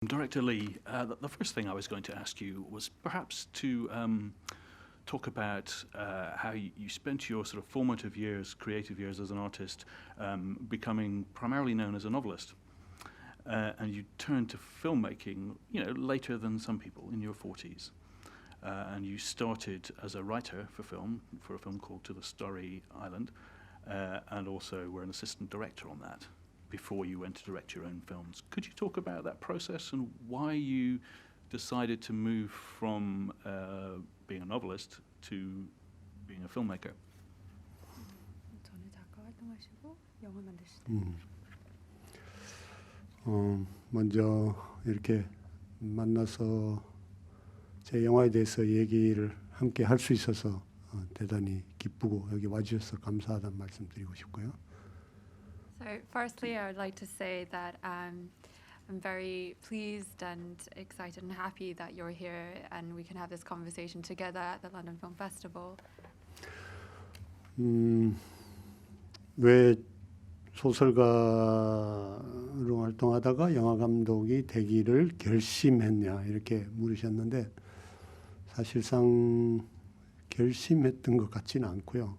Director Lee, the first thing I was going to ask you was perhaps to talk about how you spent your sort of formative years, creative years as an artist, becoming primarily known as a novelist. And you turned to filmmaking, later than some people, in your 40s. And you started as a writer for a film called To the Starry Island, and also were an assistant director on that before you went to direct your own films. Could you talk about that process and why you decided to move from being a novelist to being a filmmaker? 전에 작가 활동하시고 영화 만드시다. 먼저 이렇게 만나서 제 영화에 대해서 얘기를 함께 할 수 있어서 대단히 기쁘고 여기 와주셔서 감사하다는 말씀드리고 싶고요. So firstly, I would like to say that I'm very pleased and excited and happy that you're here and we can have this conversation together at the London Film Festival. 왜 소설가로 활동하다가 영화 감독이 되기를 결심했냐 이렇게 물으셨는데 사실상 결심했던 것 같지는 않고요.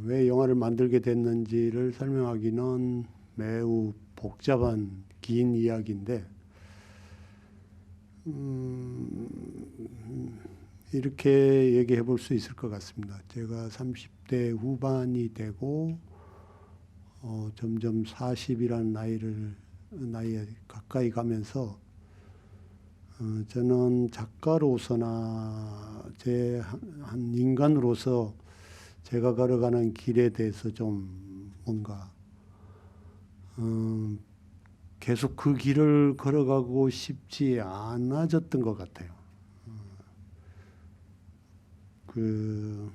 왜 영화를 만들게 됐는지를 설명하기는 매우 복잡한 긴 이야기인데 이렇게 얘기해 볼 수 있을 것 같습니다. 제가 30대 후반이 되고 점점 40이라는 나이에 가까이 가면서 저는 작가로서나 제 한 인간으로서 제가 걸어가는 길에 대해서 좀 뭔가 계속 그 길을 걸어가고 싶지 않아졌던 것 같아요. 그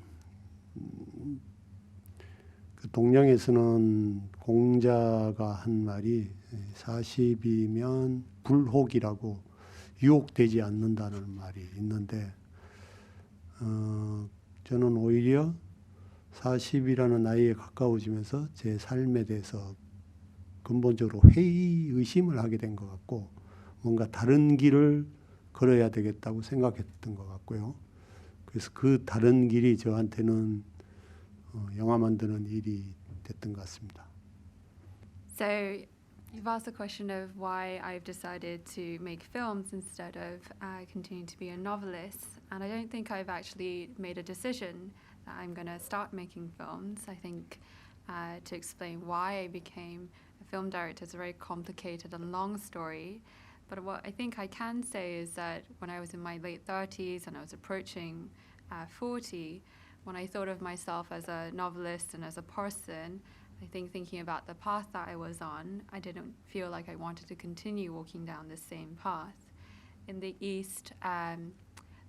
동양에서는 공자가 한 말이 40이면 불혹이라고 유혹되지 않는다는 말이 있는데 저는 오히려 40이라는 나이에 가까워지면서 제 삶에 대해서 근본적으로 의심을 하게 된 것 같고 뭔가 다른 길을 걸어야 되겠다고 생각했던 것 같고요. 그래서 그 다른 길이 저한테는 영화 만드는 일이 됐던 것 같습니다. So you've asked the question of why I've decided to make films instead of continuing to be a novelist. And I don't think I've actually made a decision that I'm going to start making films. I think to explain why I became a film director is a very complicated and long story. But what I think I can say is that when I was in my late 30s and I was approaching 40, when I thought of myself as a novelist and as a person, I think thinking about the path that I was on, I didn't feel like I wanted to continue walking down the same path. In the East,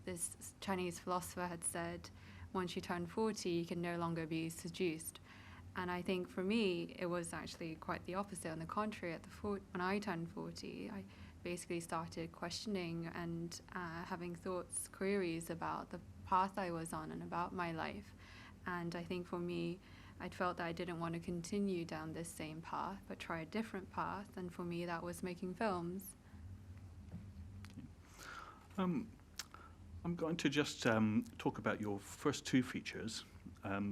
this Chinese philosopher had said, once you turn 40, you can no longer be seduced. And I think for me, it was actually quite the opposite. On the contrary, when I turned 40, I basically started questioning and having thoughts, queries about the path I was on and about my life. And I think for me, I'd felt that I didn't want to continue down this same path, but try a different path. And for me, that was making films. I'm going to just talk about your first two features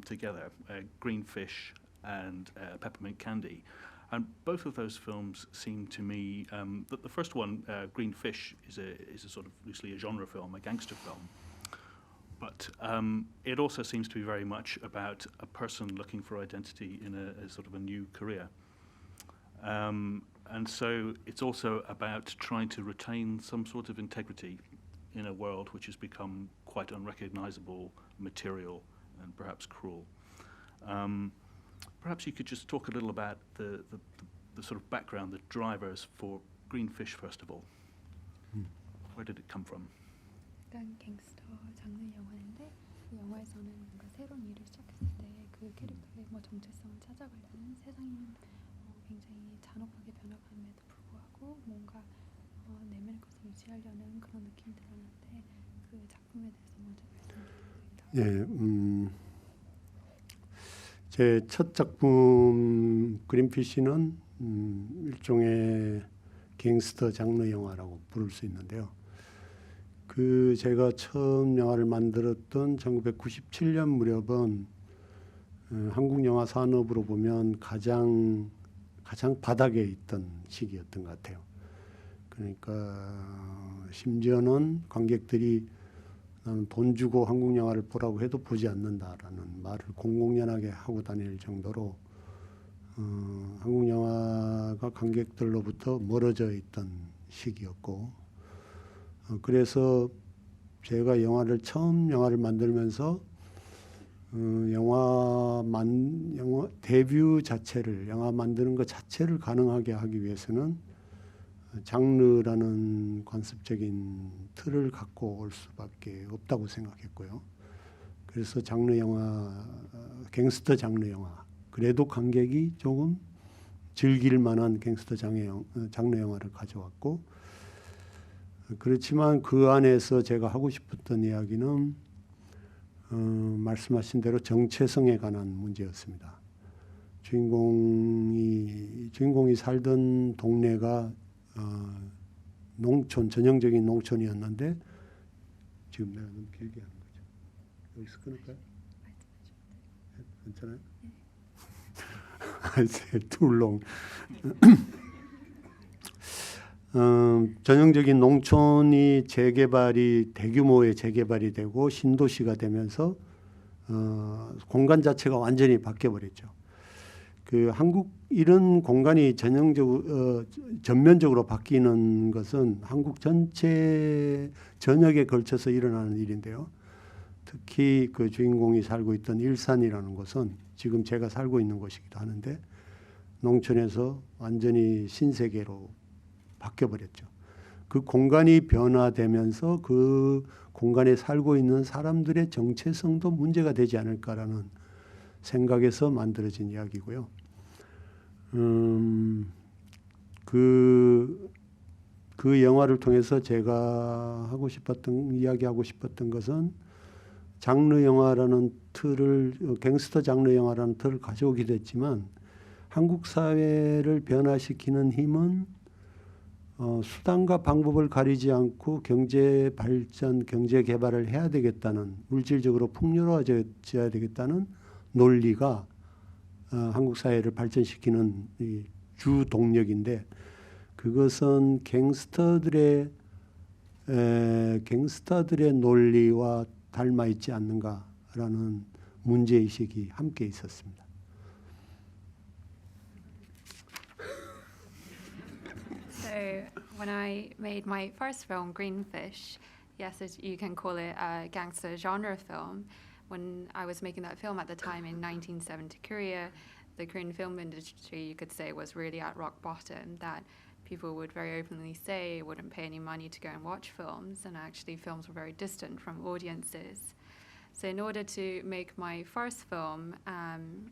together, Green Fish and Peppermint Candy. And both of those films seem to me that the first one, Green Fish, is a sort of loosely a genre film, a gangster film. But it also seems to be very much about a person looking for identity in a sort of a new career. And so it's also about trying to retain some sort of integrity in a world which has become quite unrecognizable, material, and perhaps cruel. Perhaps you could just talk a little about the sort of background, the drivers for Green Fish, first of all. Where did it come from? 약간 갱스터 장르 영화인데 그 영화에서는 뭔가 새로운 일을 시작했을 때 그 캐릭터의 뭐 정체성을 찾아가려는 세상이 굉장히 잔혹하게 변화감에도 불구하고 뭔가 내면의 것을 유지하려는 그런 느낌이 들었는데 그 작품에 대해서 먼저 말씀드리겠습니다. 제 첫 작품 그린피쉬는 일종의 갱스터 장르 영화라고 부를 수 있는데요. 그 제가 처음 영화를 만들었던 1997년 무렵은 한국 영화 산업으로 보면 가장 바닥에 있던 시기였던 것 같아요. 그러니까 심지어는 관객들이 나는 돈 주고 한국 영화를 보라고 해도 보지 않는다라는 말을 공공연하게 하고 다닐 정도로 한국 영화가 관객들로부터 멀어져 있던 시기였고, 그래서 제가 처음 영화를 만들면서 영화 데뷔 자체를, 영화 만드는 것 자체를 가능하게 하기 위해서는 장르라는 관습적인 틀을 갖고 올 수밖에 없다고 생각했고요. 그래서 장르 영화, 갱스터 장르 영화, 그래도 관객이 조금 즐길 만한 갱스터 장르 영화를 가져왔고, 그렇지만 그 안에서 제가 하고 싶었던 이야기는 말씀하신 대로 정체성에 관한 문제였습니다. 주인공이 살던 동네가 전형적인 농촌이었는데, 지금 내가 너무 길게 하는 거죠. 여기서 끊을까요? 괜찮아요? I said too long. 전형적인 농촌이 대규모의 재개발이 되고 신도시가 되면서 공간 자체가 완전히 바뀌어버렸죠. 이런 공간이 전면적으로 바뀌는 것은 한국 전역에 걸쳐서 일어나는 일인데요. 특히 그 주인공이 살고 있던 일산이라는 곳은 지금 제가 살고 있는 곳이기도 하는데, 농촌에서 완전히 신세계로 바뀌어버렸죠. 그 공간이 변화되면서 그 공간에 살고 있는 사람들의 정체성도 문제가 되지 않을까라는 생각에서 만들어진 이야기고요. 그 영화를 통해서 제가 이야기하고 싶었던 것은 장르 영화라는 갱스터 장르 영화라는 틀을 가져오기도 했지만, 한국 사회를 변화시키는 힘은 수단과 방법을 가리지 않고 경제 발전, 경제 개발을 해야 되겠다는, 물질적으로 풍요로워져야 되겠다는 논리가 한국 사회를 발전시키는 주 동력인데, 그것은 갱스터들의 논리와 닮아 있지 않는가라는 문제의식이 함께 있었습니다. So when I made my first film, Greenfish, yes, you can call it a gangster genre film. When I was making that film at the time in 1970 Korea, the Korean film industry, you could say, was really at rock bottom, that people would very openly say wouldn't pay any money to go and watch films, and actually films were very distant from audiences. So in order to make my first film and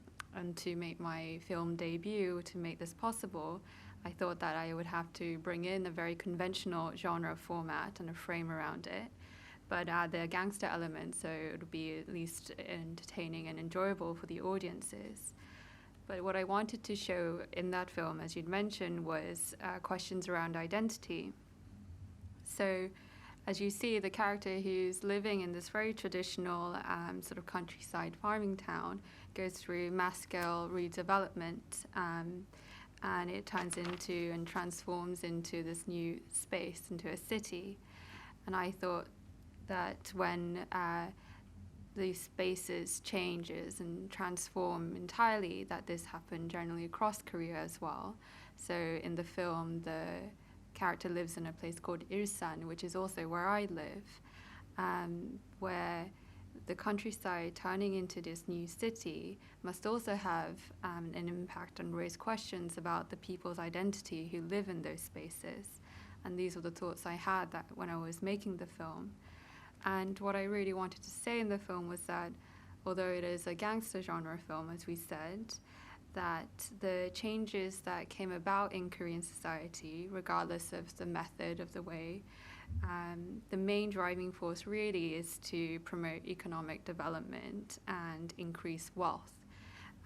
to make my film debut, to make this possible, I thought that I would have to bring in a very conventional genre format and a frame around it, but add the gangster element so it would be at least entertaining and enjoyable for the audiences. But what I wanted to show in that film, as you'd mentioned, was questions around identity. So as you see, the character who's living in this very traditional sort of countryside farming town goes through mass-scale redevelopment, and it turns into and transforms into this new space, into a city. And I thought that when these spaces changes and transform entirely, that this happened generally across Korea as well. So in the film, the character lives in a place called Ilsan, which is also where I live, where the countryside turning into this new city must also have an impact and raise questions about the people's identity who live in those spaces. And these were the thoughts I had that when I was making the film. And what I really wanted to say in the film was that although it is a gangster genre film, as we said, that the changes that came about in Korean society, regardless of the method of the way, the main driving force really is to promote economic development and increase wealth.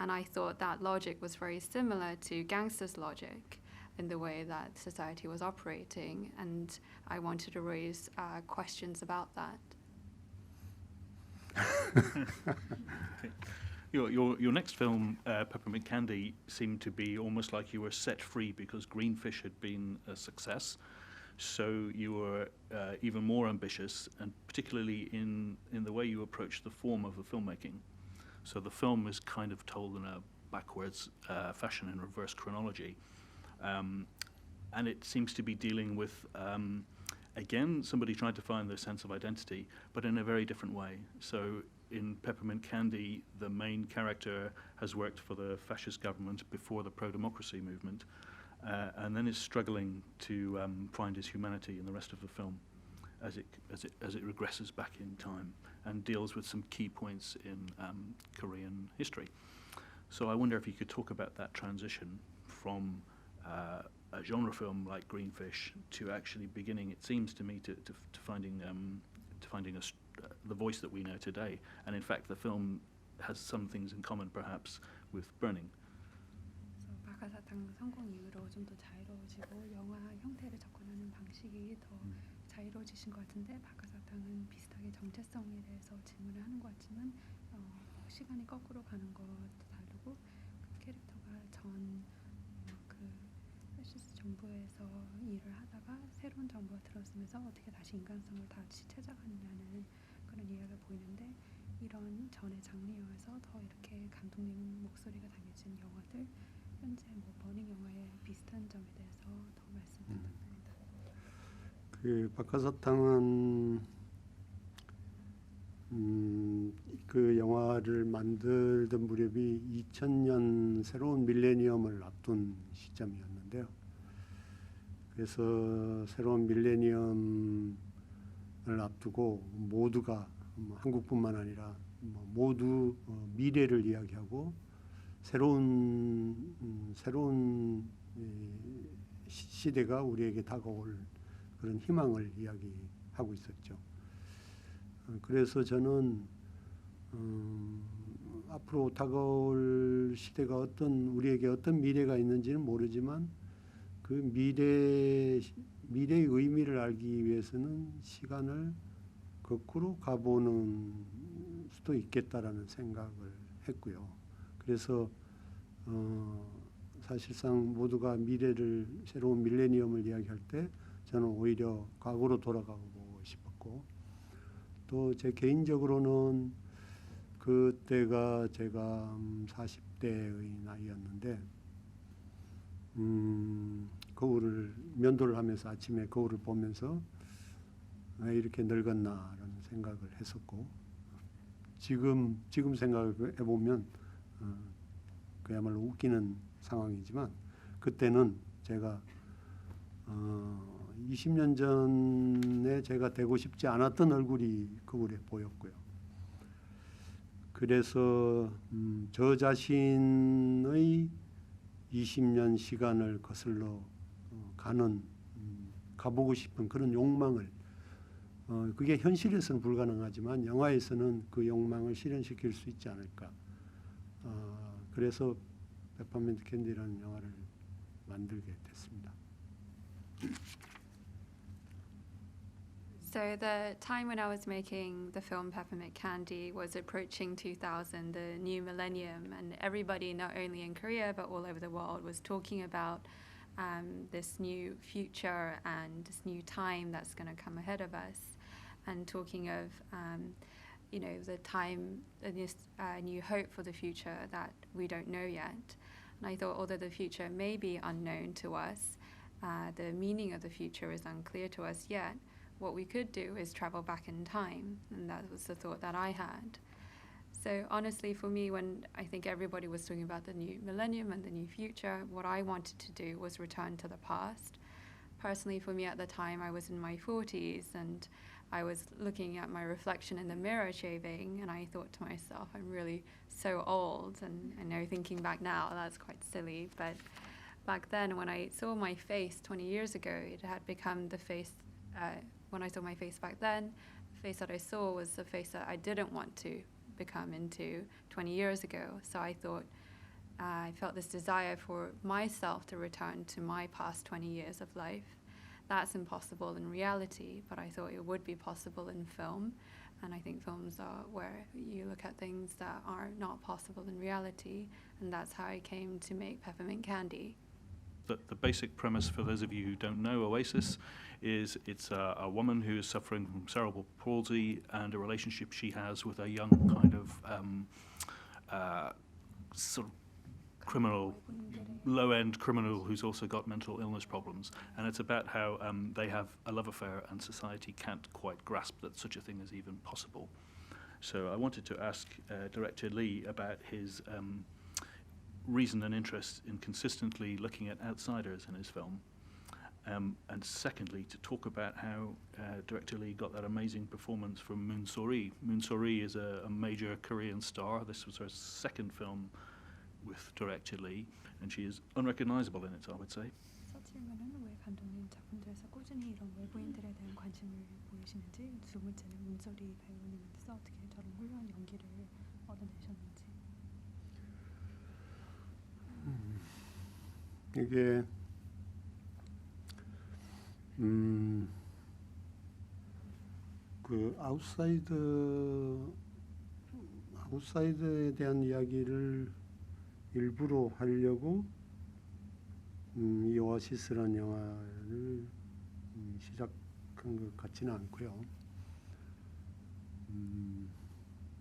And I thought that logic was very similar to gangsters' logic, in the way that society was operating, and I wanted to raise questions about that. Your next film, Peppermint Candy, seemed to be almost like you were set free because Greenfish had been a success. So you were even more ambitious, and particularly in the way you approach the form of the filmmaking. So the film is kind of told in a backwards fashion, in reverse chronology. And it seems to be dealing with, again, somebody trying to find their sense of identity, but in a very different way. So in Peppermint Candy, the main character has worked for the fascist government before the pro-democracy movement, and then is struggling to find his humanity in the rest of the film as it regresses back in time and deals with some key points in Korean history. So I wonder if you could talk about that transition from a genre film like Greenfish to actually beginning, it seems to me, to finding the voice that we know today. And in fact, the film has some things in common, perhaps, with Burning. 박하사탕 성공 이후로 좀 더 자유로워지고 영화 형태를 접근하는 방식이 더 자유로워지신 것 같은데, 박하사탕은 비슷하게 정체성에 대해서 질문을 하는 것 같지만 시간이 거꾸로 가는 것도 다르고, 그 캐릭터가 그 패시스트 정부에서 일을 하다가 새로운 정부가 들어서면서 어떻게 다시 인간성을 다시 찾아가느냐는 그런 이야기가 보이는데, 이런 전의 장르 영화에서 더 이렇게 감독님 목소리가 담겨진 영화들, 현재 버닝 영화의 비슷한 점에 대해서 더 말씀 부탁드립니다. 그 박하사탕은 그 영화를 만들던 무렵이 2000년 새로운 밀레니엄을 앞둔 시점이었는데요. 그래서 새로운 밀레니엄을 앞두고 모두가 한국뿐만 아니라 모두 미래를 이야기하고 새로운 시대가 우리에게 다가올 그런 희망을 이야기하고 있었죠. 그래서 저는 앞으로 다가올 시대가 우리에게 어떤 미래가 있는지는 모르지만 그 미래의 의미를 알기 위해서는 시간을 거꾸로 가보는 수도 있겠다라는 생각을 했고요. 그래서 사실상 모두가 새로운 밀레니엄을 이야기할 때 저는 오히려 과거로 돌아가고 싶었고, 또 제 개인적으로는 그때가 제가 40대의 나이였는데 면도를 하면서 아침에 거울을 보면서 왜 이렇게 늙었나라는 생각을 했었고, 지금 생각해 보면 그야말로 웃기는 상황이지만 그때는 제가 20년 전에 제가 되고 싶지 않았던 얼굴이 거울에 보였고요. 그래서 저 자신의 20년 시간을 거슬러 가보고 싶은 그런 욕망을, 그게 현실에서는 불가능하지만 영화에서는 그 욕망을 실현시킬 수 있지 않을까. 그래서 페퍼민트 캔디라는 영화를 만들게 됐습니다. So the time when I was making the film Peppermint Candy was approaching 2000, the new millennium, and everybody, not only in Korea but all over the world, was talking about this new future and this new time that's going to come ahead of us, and talking of the time, this new hope for the future that we don't know yet. And I thought, although the future may be unknown to us, the meaning of the future is unclear to us yet, what we could do is travel back in time, and that was the thought that I had. So honestly, for me, when I think everybody was talking about the new millennium and the new future, what I wanted to do was return to the past. Personally, for me at the time, I was in my 40s, and I was looking at my reflection in the mirror shaving, and I thought to myself, I'm really so old. And I know, thinking back now, that's quite silly, but back then, when I saw my face 20 years ago, it had become the face, when I saw my face back then, the face that I saw was the face that I didn't want to become into 20 years ago. So I thought I felt this desire for myself to return to my past 20 years of life. That's impossible in reality, but I thought it would be possible in film. And I think films are where you look at things that are not possible in reality, and that's how I came to make Peppermint Candy. The basic premise, for those of you who don't know Oasis, is it's a woman who is suffering from cerebral palsy and a relationship she has with a young kind of sort of criminal, low-end criminal who's also got mental illness problems. And it's about how they have a love affair and society can't quite grasp that such a thing is even possible. So I wanted to ask Director Lee about his reason and interest in consistently looking at outsiders in his film. And secondly, to talk about how Director Lee got that amazing performance from Moon So-ri. Moon So-ri is a major Korean star. This was her second film with Director Lee, and she is unrecognizable in it, I would say. 첫 질문은 왜 감독님 작품들에서 꾸준히 이런 외부인들에 대한 관심을 보이시는지, 두 번째는 문소리 배우님께서 어떻게 저런 훌륭한 연기를 얻어내셨는지. 이게 그 아웃사이드에 대한 이야기를 일부러 하려고 이 오아시스라는 영화를 시작한 것 같지는 않고요.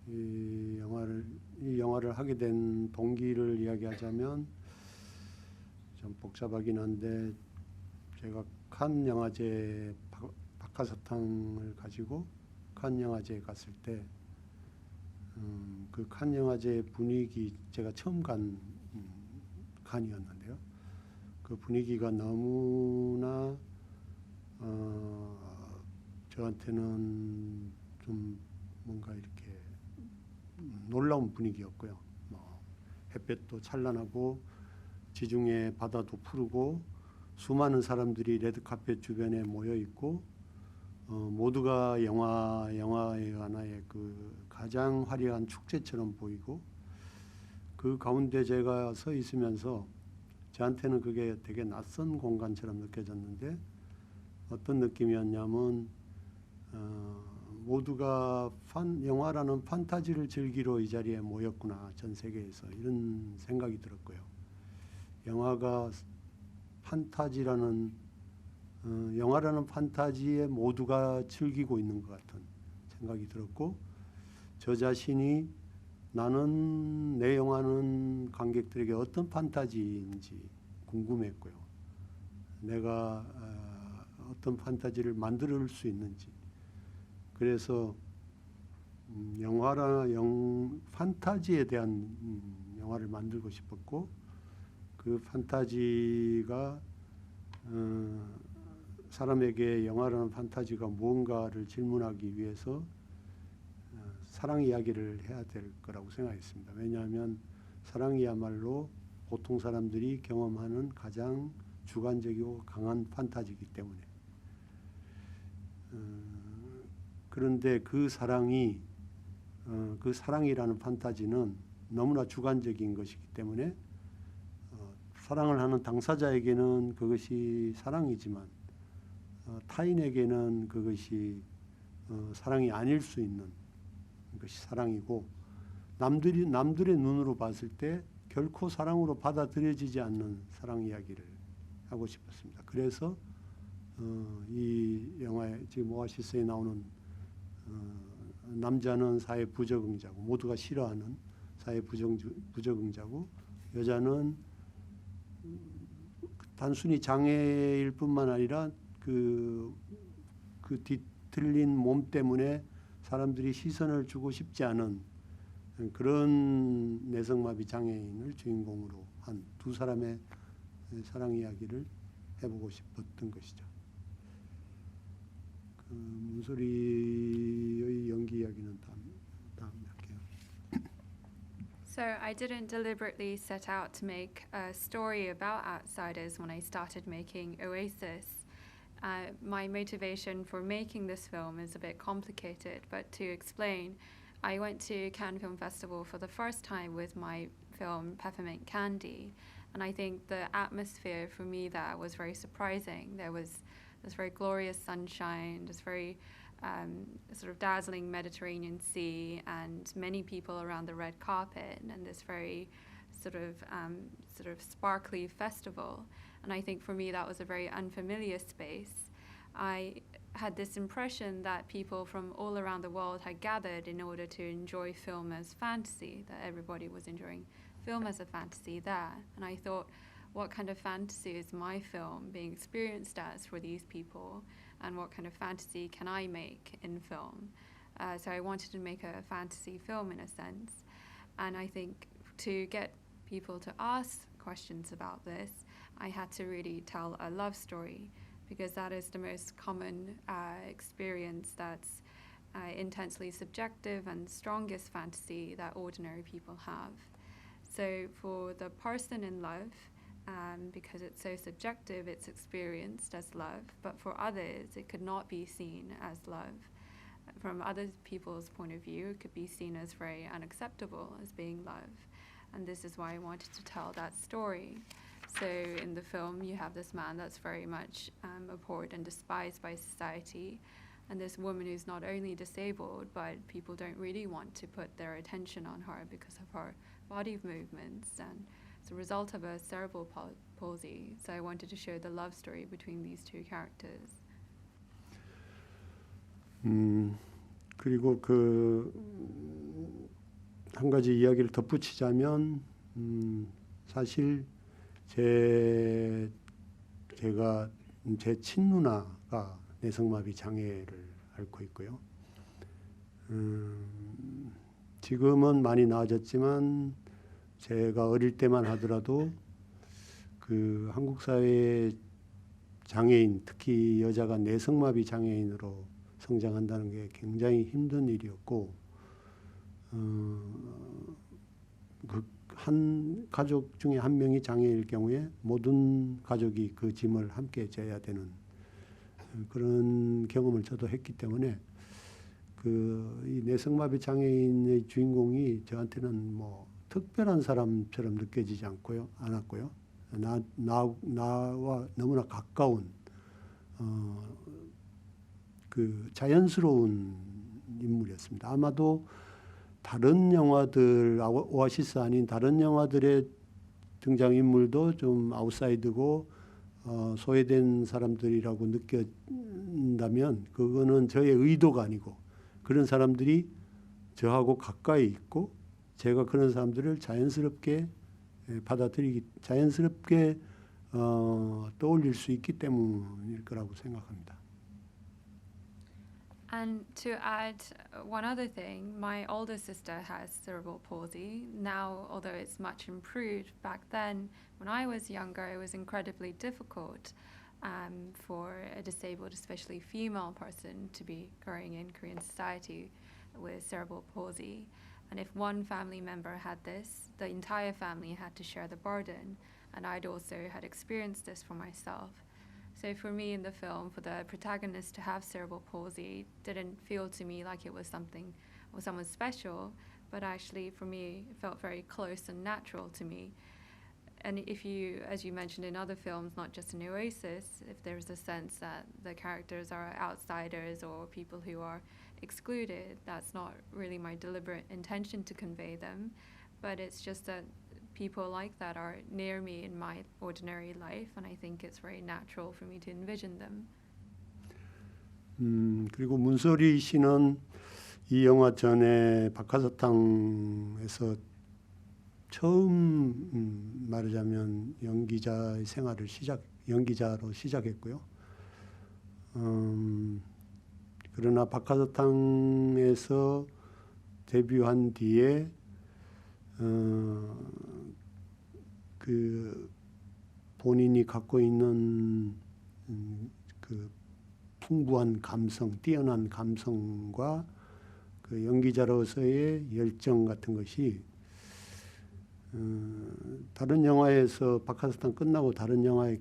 이 영화를 하게 된 동기를 이야기하자면 좀 복잡하긴 한데, 제가 칸 영화제 박하사탕을 가지고 칸 영화제에 갔을 때 그 칸 영화제 분위기, 제가 처음 간 칸이었는데요. 그 분위기가 너무나 저한테는 좀 뭔가 이렇게 놀라운 분위기였고요. 햇볕도 찬란하고 지중해 바다도 푸르고 수많은 사람들이 레드카펫 주변에 모여 있고 모두가 영화의 하나의 그 가장 화려한 축제처럼 보이고, 그 가운데 제가 서 있으면서 저한테는 그게 되게 낯선 공간처럼 느껴졌는데, 어떤 느낌이었냐면 모두가 영화라는 판타지를 즐기러 이 자리에 모였구나, 전 세계에서, 이런 생각이 들었고요. 영화가 판타지라는 영화라는 판타지에 모두가 즐기고 있는 것 같은 생각이 들었고, 저 자신이 나는 내 영화는 관객들에게 어떤 판타지인지 궁금했고요. 내가 어떤 판타지를 만들 수 있는지. 그래서 판타지에 대한 영화를 만들고 싶었고, 그 판타지가 사람에게 영화라는 판타지가 무언가를 질문하기 위해서 사랑 이야기를 해야 될 거라고 생각했습니다. 왜냐하면 사랑이야말로 보통 사람들이 경험하는 가장 주관적이고 강한 판타지이기 때문에. 그런데 그 사랑이라는 판타지는 너무나 주관적인 것이기 때문에 사랑을 하는 당사자에게는 그것이 사랑이지만 타인에게는 그것이 사랑이 아닐 수 있는 것이 사랑이고, 남들의 눈으로 봤을 때 결코 사랑으로 받아들여지지 않는 사랑 이야기를 하고 싶었습니다. 그래서 이 영화에 지금 오아시스에 나오는 남자는 사회 부적응자고, 모두가 싫어하는 사회 부적응자고, 여자는 단순히 장애일 뿐만 아니라 그 뒤틀린 몸 때문에 사람들이 시선을 주고 싶지 않은 그런 내성마비 장애인을 주인공으로 한 두 사람의 사랑 이야기를 해보고 싶었던 것이죠. 그 문소리의 연기 이야기는 다음에 할게요. So I didn't deliberately set out to make a story about outsiders when I started making Oasis. My motivation for making this film is a bit complicated, but to explain, I went to Cannes Film Festival for the first time with my film Peppermint Candy. And I think the atmosphere for me there was very surprising. There was this very glorious sunshine, this very sort of dazzling Mediterranean Sea, and many people around the red carpet, and this very sort of sparkly festival. And I think for me that was a very unfamiliar space. I had this impression that people from all around the world had gathered in order to enjoy film as fantasy, that everybody was enjoying film as a fantasy there. And I thought, what kind of fantasy is my film being experienced as for these people, and what kind of fantasy can I make in film? So I wanted to make a fantasy film in a sense. And I think to get people to ask questions about this, I had to really tell a love story, because that is the most common experience that's intensely subjective and strongest fantasy that ordinary people have. So for the person in love, because it's so subjective, it's experienced as love, but for others it could not be seen as love. From other people's point of view, it could be seen as very unacceptable as being love. And this is why I wanted to tell that story. So in the film, you have this man that's very much abhorred and despised by society, and this woman who's not only disabled, but people don't really want to put their attention on her because of her body movements, and it's a result of a cerebral palsy. So I wanted to show the love story between these two characters. 그리고 한 가지 이야기를 덧붙이자면 사실 제가 제 친누나가 내성마비 장애를 앓고 있고요. 지금은 많이 나아졌지만 제가 어릴 때만 하더라도 한국 사회의 장애인, 특히 여자가 내성마비 장애인으로 성장한다는 게 굉장히 힘든 일이었고, 한 가족 중에 한 명이 장애일 경우에 모든 가족이 그 짐을 함께 져야 되는 그런 경험을 저도 했기 때문에 이 내성마비 장애인의 주인공이 저한테는 뭐 특별한 사람처럼 느껴지지 않았고요. 나와 너무나 가까운 자연스러운 인물이었습니다. 아마도 다른 영화들, 오아시스 아닌 다른 영화들의 등장인물도 좀 아웃사이드고 소외된 사람들이라고 느낀다면 그거는 저의 의도가 아니고, 그런 사람들이 저하고 가까이 있고 제가 그런 사람들을 자연스럽게 자연스럽게 떠올릴 수 있기 때문일 거라고 생각합니다. And to add one other thing, my older sister has cerebral palsy. Now, although it's much improved, back then, when I was younger, it was incredibly difficult for a disabled, especially female person, to be growing in Korean society with cerebral palsy. And if one family member had this, the entire family had to share the burden. And I'd also had experienced this for myself. So for me in the film, for the protagonist to have cerebral palsy didn't feel to me like it was something or someone special, but actually for me it felt very close and natural to me. And if you, as you mentioned in other films, not just in Oasis, if there's a sense that the characters are outsiders or people who are excluded, that's not really my deliberate intention to convey them, but it's just that people like that are near me in my ordinary life, and I think it's very natural for me to envision them. 그리고 문소리 씨는 이 영화 전에 박하사탕에서 처음 말하자면 연기자의 생활을 연기자로 시작했고요. 그러나 박하사탕에서 데뷔한 뒤에 본인이 갖고 있는 풍부한 감성, 뛰어난 감성과 연기자로서의 열정 같은 것이 다른 영화에서 박하사탕 끝나고 다른 영화의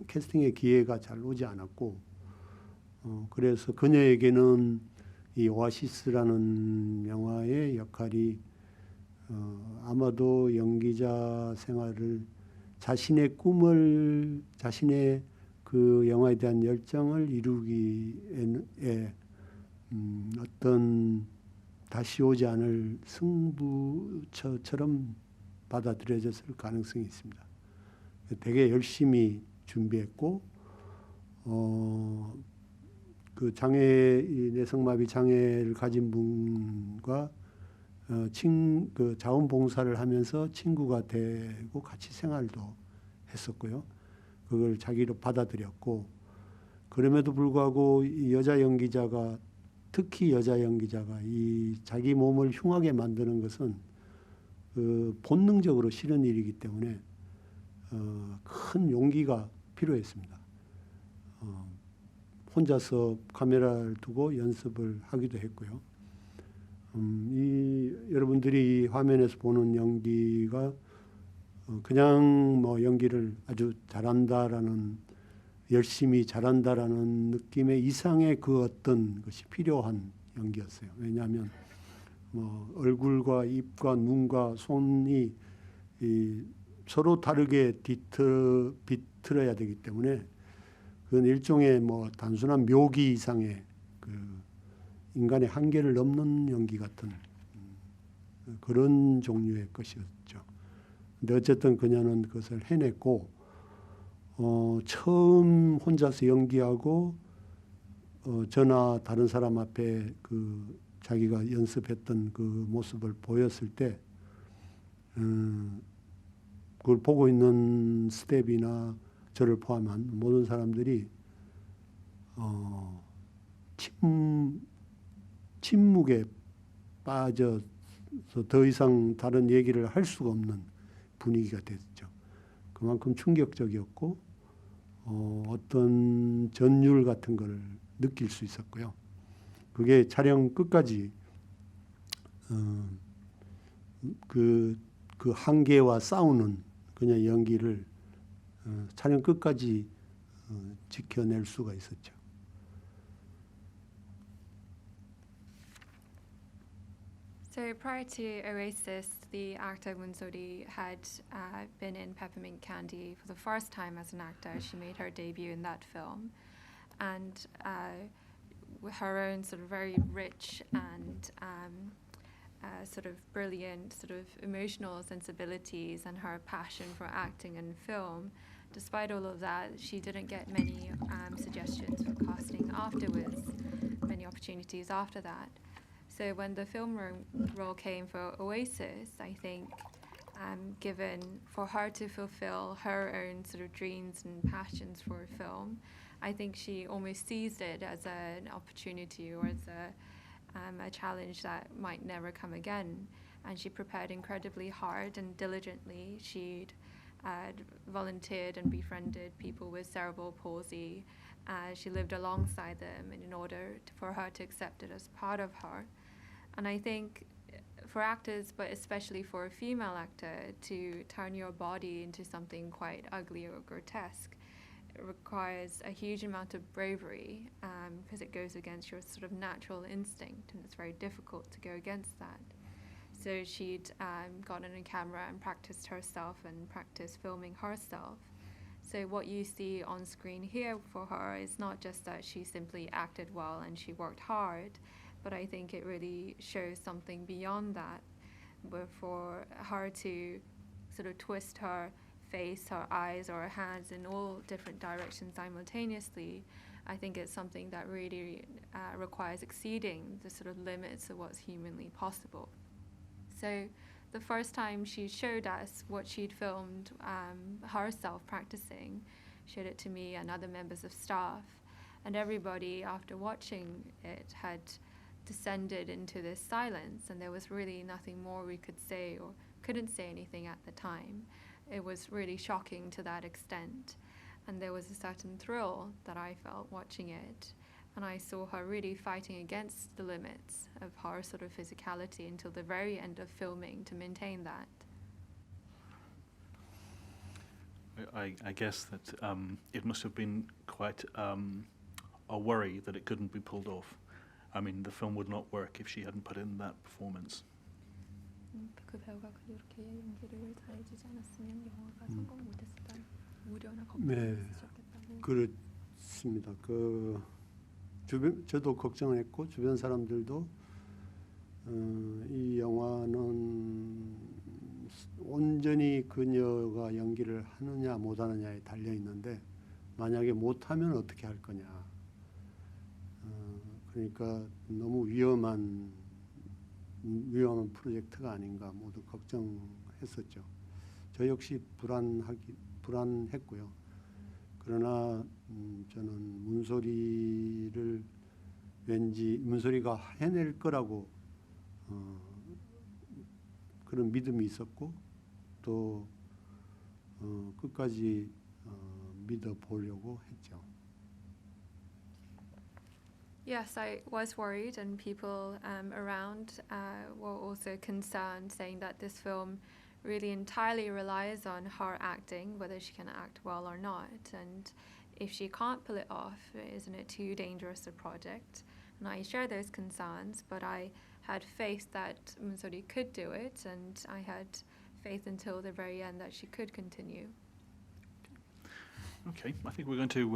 캐스팅의 기회가 잘 오지 않았고, 그래서 그녀에게는 이 오아시스라는 영화의 역할이 아마도 연기자 생활을 자신의 꿈을 자신의 그 영화에 대한 열정을 이루기에 어떤 다시 오지 않을 승부처럼 받아들여졌을 가능성이 있습니다. 되게 열심히 준비했고 그 내성마비 장애를 가진 분과 그 자원봉사를 하면서 친구가 되고 같이 생활도 했었고요. 그걸 자기로 받아들였고 그럼에도 불구하고 이 여자 연기자가 특히 여자 연기자가 이 자기 몸을 흉하게 만드는 것은 본능적으로 싫은 일이기 때문에 큰 용기가 필요했습니다. 혼자서 카메라를 두고 연습을 하기도 했고요. 여러분들이 이 화면에서 보는 연기가 그냥 뭐 연기를 아주 잘한다라는 열심히 잘한다라는 느낌의 이상의 그 어떤 것이 필요한 연기였어요. 왜냐하면 뭐 얼굴과 입과 눈과 손이 서로 다르게 비틀어야 되기 때문에 그건 일종의 뭐 단순한 묘기 이상의 그 인간의 한계를 넘는 연기 같은 그런 종류의 것이었죠. 근데 어쨌든 그녀는 그것을 해냈고 처음 혼자서 연기하고 저나 다른 사람 앞에 그 자기가 연습했던 그 모습을 보였을 때 그걸 보고 있는 스텝이나 저를 포함한 모든 사람들이 침묵에 빠져서 더 이상 다른 얘기를 할 수가 없는 분위기가 됐죠. 그만큼 충격적이었고 어떤 전율 같은 걸 느낄 수 있었고요. 그게 촬영 끝까지 그 한계와 싸우는 그냥 연기를 촬영 끝까지 지켜낼 수가 있었죠. So prior to Oasis, the actor Munsori had been in Peppermint Candy for the first time as an actor. She made her debut in that film. And with her own sort of very rich and sort of brilliant sort of emotional sensibilities and her passion for acting and film, despite all of that, she didn't get many suggestions for casting afterwards, many opportunities after that. So when the film role came for Oasis, I think given for her to fulfill her own sort of dreams and passions for film, I think she almost seized it as an opportunity or as a challenge that might never come again. And she prepared incredibly hard and diligently. She'd volunteered and befriended people with cerebral palsy. She lived alongside them in order for her to accept it as part of her. And I think for actors, but especially for a female actor, to turn your body into something quite ugly or grotesque, it requires a huge amount of bravery because it goes against your sort of natural instinct, and it's very difficult to go against that. So she'd gotten a camera and practiced herself and practiced filming herself. So what you see on screen here for her is not just that she simply acted well and she worked hard, but I think it really shows something beyond that, where for her to sort of twist her face, her eyes, or her hands in all different directions simultaneously, I think it's something that really requires exceeding the sort of limits of what's humanly possible. So the first time she showed us what she'd filmed herself practicing, showed it to me and other members of staff, and everybody after watching it had descended into this silence, and there was really nothing more we could say or couldn't say anything at the time. It was really shocking to that extent, and there was a certain thrill that I felt watching it, and I saw her really fighting against the limits of her sort of physicality until the very end of filming to maintain that. I guess that it must have been quite a worry that it couldn't be pulled off. I mean, the film would not work if she hadn't put in that performance. 그 배우가 그렇게 연기를 잘해주지 않았으면 영화가 성공 못했었다. 우려나 걱정이 네. 있으셨겠다고. 그렇습니다. 그 주변 저도 걱정했고 주변 사람들도 이 영화는 온전히 그녀가 연기를 하느냐 못하느냐에 달려 있는데 만약에 못하면 어떻게 할 거냐. 그러니까 너무 위험한 프로젝트가 아닌가 모두 걱정했었죠. 저 역시 불안했고요. 그러나 저는 문소리가 해낼 거라고 그런 믿음이 있었고 또 끝까지 믿어보려고 했죠. Yes, I was worried, and people around were also concerned, saying that this film really entirely relies on her acting, whether she can act well or not. And if she can't pull it off, isn't it too dangerous a project? And I share those concerns, but I had faith that Munsori could do it, and I had faith until the very end that she could continue. Okay, I think we're going to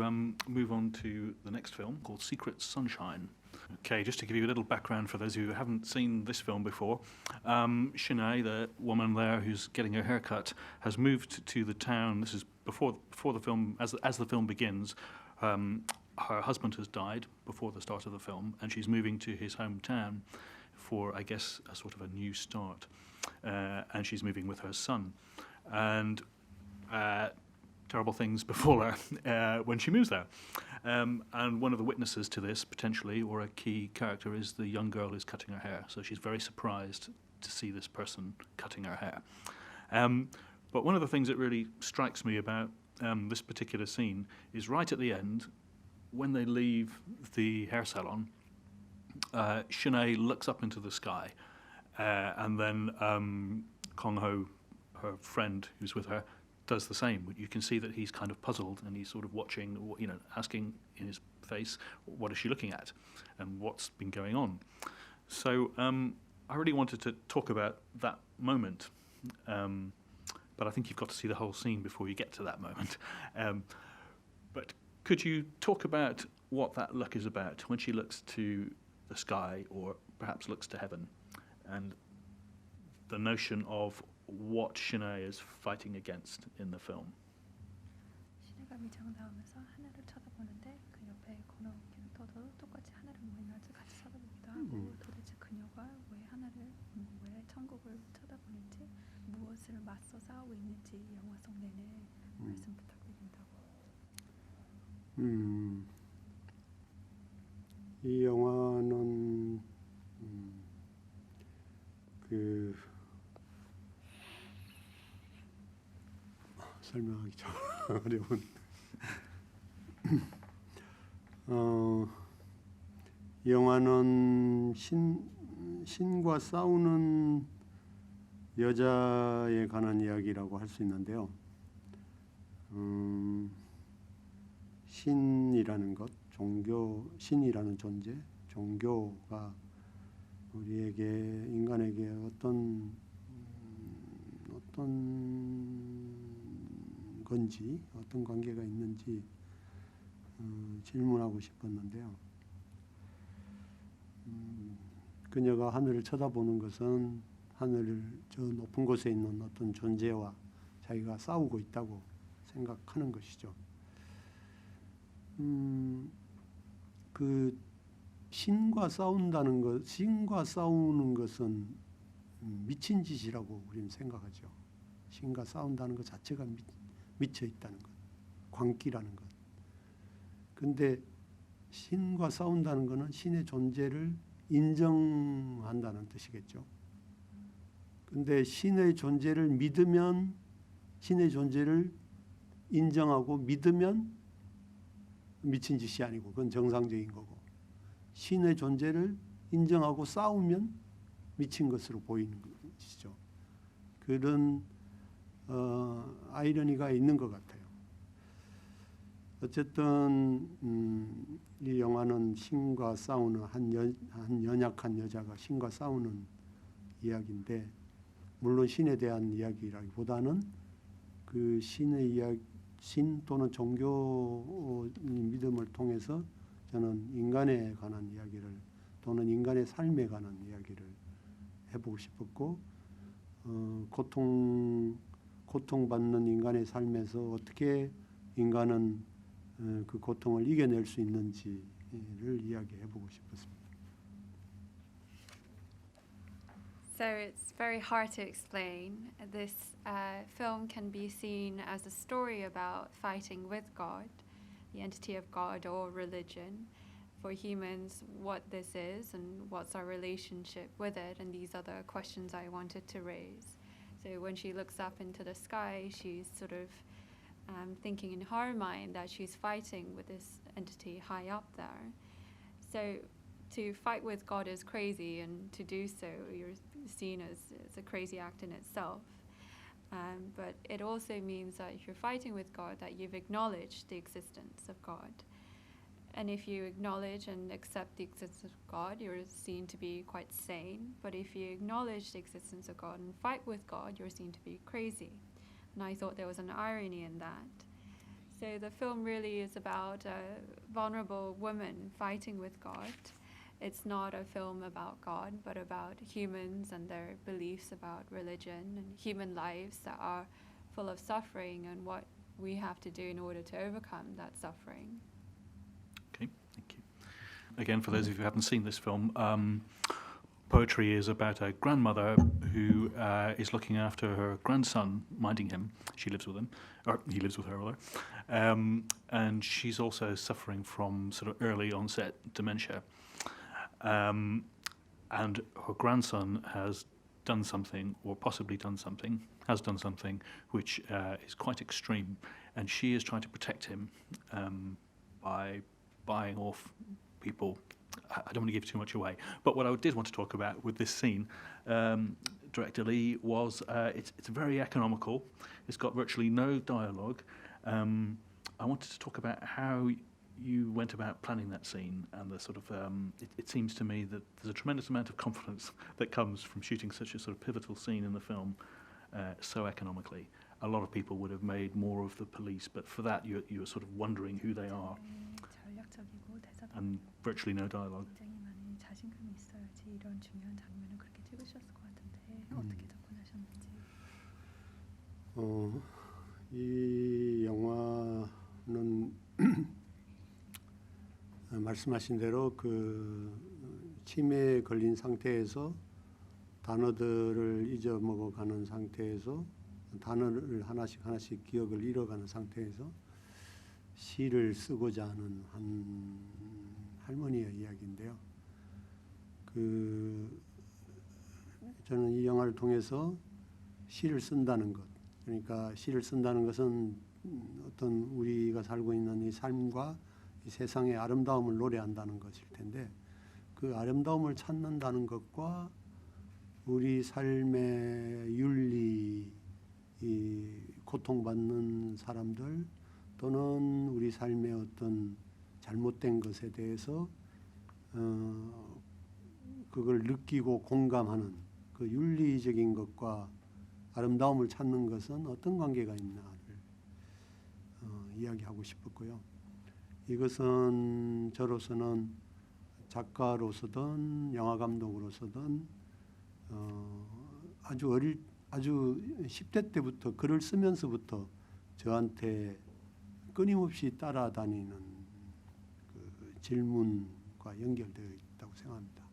move on to the next film called Secret Sunshine. Okay, just to give you a little background for those who haven't seen this film before, Shanae, the woman there who's getting her haircut, has moved to the town. This is before the film, as the film begins. Her husband has died before the start of the film, and she's moving to his hometown for, I guess, a sort of a new start. And she's moving with her son. And terrible things befall her when she moves there. And one of the witnesses to this, potentially, or a key character, is the young girl who's cutting her hair. So she's very surprised to see this person cutting her hair. But one of the things that really strikes me about this particular scene is right at the end, when they leave the hair salon, Shanae looks up into the sky, and then Kong Ho, her friend who's with her, does the same. You can see that he's kind of puzzled, and he's sort of watching, asking in his face, what is she looking at, and what's been going on. So I really wanted to talk about that moment, but I think you've got to see the whole scene before you get to that moment. But could you talk about what that look is about when she looks to the sky, or perhaps looks to heaven, and the notion of what Shanae is fighting against in the film? 시내가 미장을 나오면서 하늘을 쳐다보는데 그 옆에 코너 캐릭터도 똑같이 하늘을 보면서 같이 쳐다보기도 하고 도대체 그녀가 왜 왜 천국을 쳐다보는지 무엇을 맞서 싸우고 있는지 영화 속 내내 말씀 부탁드립니다. 이 영화는 설명하기 좀 어려운. 영화는 신과 싸우는 여자에 관한 이야기라고 할 수 있는데요. 신이라는 것, 신이라는 존재, 종교가 우리에게, 인간에게 어떤 건지, 어떤 관계가 있는지 질문하고 싶었는데요. 그녀가 하늘을 쳐다보는 것은 하늘을 저 높은 곳에 있는 어떤 존재와 자기가 싸우고 있다고 생각하는 것이죠. 그 신과 싸우는 것은 미친 짓이라고 우리는 생각하죠. 신과 싸운다는 것 자체가 미쳐 있다는 것, 광기라는 것. 근데 신과 싸운다는 것은 신의 존재를 인정한다는 뜻이겠죠. 근데 신의 존재를 믿으면, 신의 존재를 인정하고 믿으면 미친 짓이 아니고 그건 정상적인 거고, 신의 존재를 인정하고 싸우면 미친 것으로 보이는 것이죠. 그런 아이러니가 있는 것 같아요. 어쨌든 이 영화는 신과 싸우는 한 연약한 여자가 신과 싸우는 이야기인데, 물론 신에 대한 이야기라기보다는 그 신의 이야기, 신 또는 종교 믿음을 통해서 저는 인간에 관한 이야기를 또는 인간의 삶에 관한 이야기를 해보고 싶었고 고통받는 인간의 삶에서 어떻게 인간은 그 고통을 이겨낼 수 있는지를 이야기해보고 싶었습니다. So it's very hard to explain. This film can be seen as a story about fighting with God, the entity of God or religion. For humans, what this is and what's our relationship with it, and these are the questions I wanted to raise. So when she looks up into the sky, she's sort of thinking in her mind that she's fighting with this entity high up there. So to fight with God is crazy, and to do so you're seen as a crazy act in itself. But it also means that if you're fighting with God, that you've acknowledged the existence of God. And if you acknowledge and accept the existence of God, you're seen to be quite sane. But if you acknowledge the existence of God and fight with God, you're seen to be crazy. And I thought there was an irony in that. So the film really is about a vulnerable woman fighting with God. It's not a film about God, but about humans and their beliefs about religion and human lives that are full of suffering and what we have to do in order to overcome that suffering. Okay, thank you. Again, for those of you who haven't seen this film, poetry is about a grandmother who is looking after her grandson, minding him. She lives with him, or he lives with her, rather. And she's also suffering from sort of early onset dementia. And her grandson has done something, or possibly has done something, which is quite extreme. And she is trying to protect him by buying off people. I don't want to give too much away. But what I did want to talk about with this scene, Director Lee, was it's very economical. It's got virtually no dialogue. I wanted to talk about how you went about planning that scene, and the sort of it seems to me that there's a tremendous amount of confidence that comes from shooting such a sort of pivotal scene in the film so economically. A lot of people would have made more of the police, but for that you're sort of wondering who they are, 전략적이고 대사도 and virtually no dialogue. 굉장히 많이 자신감이 있어야지 이런 중요한 장면을 그렇게 찍으셨을 것 같은데 어떻게 접근하셨는지. 이 영화는 말씀하신 대로 그 치매에 걸린 상태에서 단어들을 잊어먹어가는 상태에서 단어를 하나씩 기억을 잃어가는 상태에서 시를 쓰고자 하는 한 할머니의 이야기인데요. 저는 이 영화를 통해서 시를 쓴다는 것, 그러니까 시를 쓴다는 것은 어떤 우리가 살고 있는 이 삶과 이 세상의 아름다움을 노래한다는 것일 텐데, 그 아름다움을 찾는다는 것과 우리 삶의 윤리, 이 고통받는 사람들 또는 우리 삶의 어떤 잘못된 것에 대해서 그걸 느끼고 공감하는 그 윤리적인 것과 아름다움을 찾는 것은 어떤 관계가 있나를 이야기하고 싶었고요. 이것은 저로서는 작가로서든 영화 감독으로서든 아주 10대 때부터 글을 쓰면서부터 저한테 끊임없이 따라다니는 그 질문과 연결되어 있다고 생각합니다.